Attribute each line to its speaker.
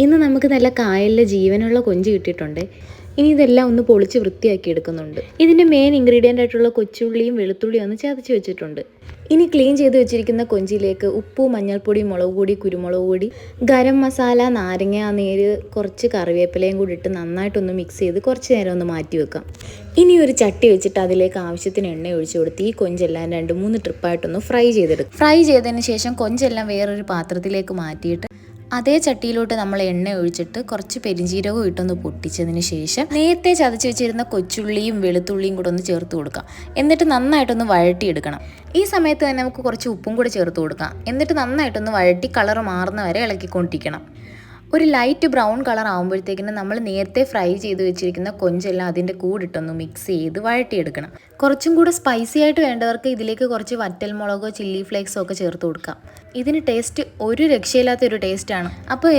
Speaker 1: ഇന്ന് നമുക്ക് നല്ല കായലിലെ ജീവനുള്ള കൊഞ്ച് കിട്ടിയിട്ടുണ്ട്. ഇനി ഇതെല്ലാം ഒന്ന് പൊളിച്ച് വൃത്തിയാക്കി എടുക്കുന്നുണ്ട്. ഇതിൻ്റെ മെയിൻ ഇൻഗ്രീഡിയൻ്റ് ആയിട്ടുള്ള കൊച്ചുള്ളിയും വെളുത്തുള്ളിയും ഒന്ന് ചതച്ച് വെച്ചിട്ടുണ്ട്. ഇനി ക്ലീൻ ചെയ്ത് വെച്ചിരിക്കുന്ന കൊഞ്ചിലേക്ക് ഉപ്പ്, മഞ്ഞൾപ്പൊടി, മുളക് പൊടി, കുരുമുളക് പൊടി, ഗരം മസാല, നാരങ്ങ നീര്, കുറച്ച് കറിവേപ്പിലയും കൂടി ഇട്ട് നന്നായിട്ടൊന്ന് മിക്സ് ചെയ്ത് കുറച്ച് നേരം ഒന്ന് മാറ്റി വെക്കാം. ഇനി ഒരു ചട്ടി വെച്ചിട്ട് അതിലേക്ക് ആവശ്യത്തിന് എണ്ണ ഒഴിച്ചു കൊടുത്ത് ഈ കൊഞ്ചെല്ലാം 2-3 ട്രിപ്പായിട്ടൊന്ന് ഫ്രൈ ചെയ്തെടുക്കും. ഫ്രൈ ചെയ്തതിന് ശേഷം കൊഞ്ചെല്ലാം വേറൊരു പാത്രത്തിലേക്ക് മാറ്റിയിട്ട് അതേ ചട്ടിയിലോട്ട് നമ്മൾ എണ്ണ ഒഴിച്ചിട്ട് കുറച്ച് പെരിഞ്ജീരകവും ഇട്ടൊന്ന് പൊട്ടിച്ചതിന് ശേഷം നേരത്തെ ചതച്ച് വെച്ചിരുന്ന കൊച്ചുള്ളിയും വെളുത്തുള്ളിയും കൂടെ ഒന്ന് ചേർത്ത് കൊടുക്കാം. എന്നിട്ട് നന്നായിട്ടൊന്ന് വഴട്ടിയെടുക്കണം. ഈ സമയത്ത് തന്നെ നമുക്ക് കുറച്ച് ഉപ്പും കൂടെ ചേർത്ത് കൊടുക്കാം. എന്നിട്ട് നന്നായിട്ടൊന്ന് വഴട്ടി കളർ മാറുന്ന വരെ ഇളക്കിക്കൊണ്ടിരിക്കണം. ഒരു ലൈറ്റ് ബ്രൗൺ കളർ ആകുമ്പോഴത്തേക്കിന് നമ്മൾ നേരത്തെ ഫ്രൈ ചെയ്ത് വെച്ചിരിക്കുന്ന കൊഞ്ചെല്ലാം അതിൻ്റെ കൂടിട്ടൊന്ന് മിക്സ് ചെയ്ത് വഴട്ടിയെടുക്കണം. കുറച്ചും കൂടെ സ്പൈസി ആയിട്ട് വേണ്ടവർക്ക് ഇതിലേക്ക് കുറച്ച് വറ്റൽമുളകോ ചില്ലി ഫ്ലേക്സോ ഒക്കെ ചേർത്ത് കൊടുക്കാം. ഇതിന് ടേസ്റ്റ് ഒരു രക്ഷയില്ലാത്തൊരു ടേസ്റ്റാണ്. അപ്പോൾ